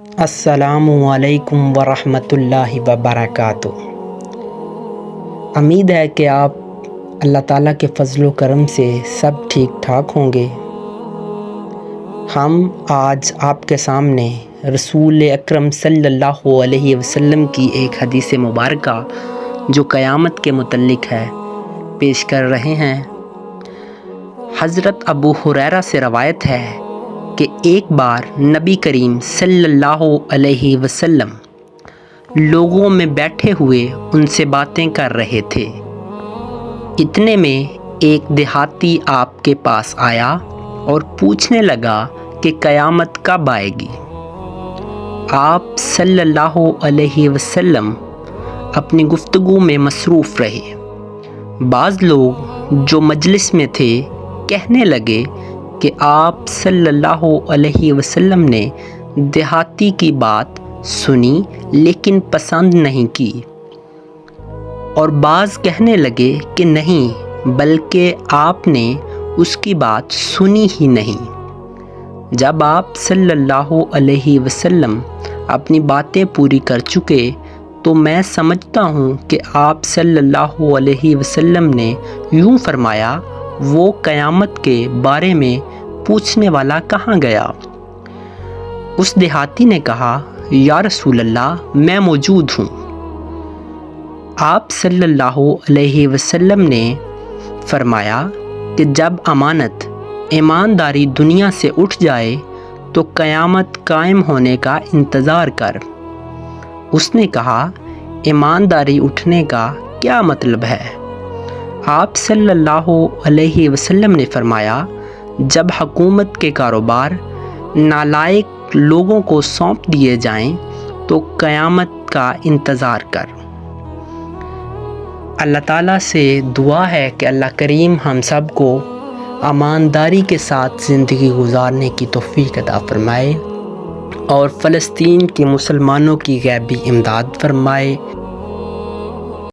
السلام علیکم ورحمۃ اللہ وبرکاتہ۔ امید ہے کہ آپ اللہ تعالیٰ کے فضل و کرم سے سب ٹھیک ٹھاک ہوں گے۔ ہم آج آپ کے سامنے رسول اکرم صلی اللہ علیہ وسلم کی ایک حدیث مبارکہ جو قیامت کے متعلق ہے پیش کر رہے ہیں۔ حضرت ابو ہریرہ سے روایت ہے کہ ایک بار نبی کریم صلی اللہ علیہ وسلم لوگوں میں بیٹھے ہوئے ان سے باتیں کر رہے تھے۔ اتنے میں ایک دیہاتی آپ کے پاس آیا اور پوچھنے لگا کہ قیامت کب آئے گی۔ آپ صلی اللہ علیہ وسلم اپنی گفتگو میں مصروف رہے۔ بعض لوگ جو مجلس میں تھے کہنے لگے کہ آپ صلی اللہ علیہ وسلم نے دیہاتی کی بات سنی لیکن پسند نہیں کی، اور بعض کہنے لگے کہ نہیں بلکہ آپ نے اس کی بات سنی ہی نہیں۔ جب آپ صلی اللہ علیہ وسلم اپنی باتیں پوری کر چکے تو میں سمجھتا ہوں کہ آپ صلی اللہ علیہ وسلم نے یوں فرمایا، وہ قیامت کے بارے میں پوچھنے والا کہاں گیا؟ اس دیہاتی نے کہا، یا رسول اللہ میں موجود ہوں۔ آپ صلی اللہ علیہ وسلم نے فرمایا کہ جب امانت ایمانداری دنیا سے اٹھ جائے تو قیامت قائم ہونے کا انتظار کر۔ اس نے کہا، ایمانداری اٹھنے کا کیا مطلب ہے؟ آپ صلی اللہ علیہ وسلم نے فرمایا، جب حکومت کے کاروبار نالائق لوگوں کو سونپ دیے جائیں تو قیامت کا انتظار کر۔ اللہ تعالیٰ سے دعا ہے کہ اللہ کریم ہم سب کو ایمانداری کے ساتھ زندگی گزارنے کی توفیق عطا فرمائے اور فلسطین کے مسلمانوں کی غیبی امداد فرمائے۔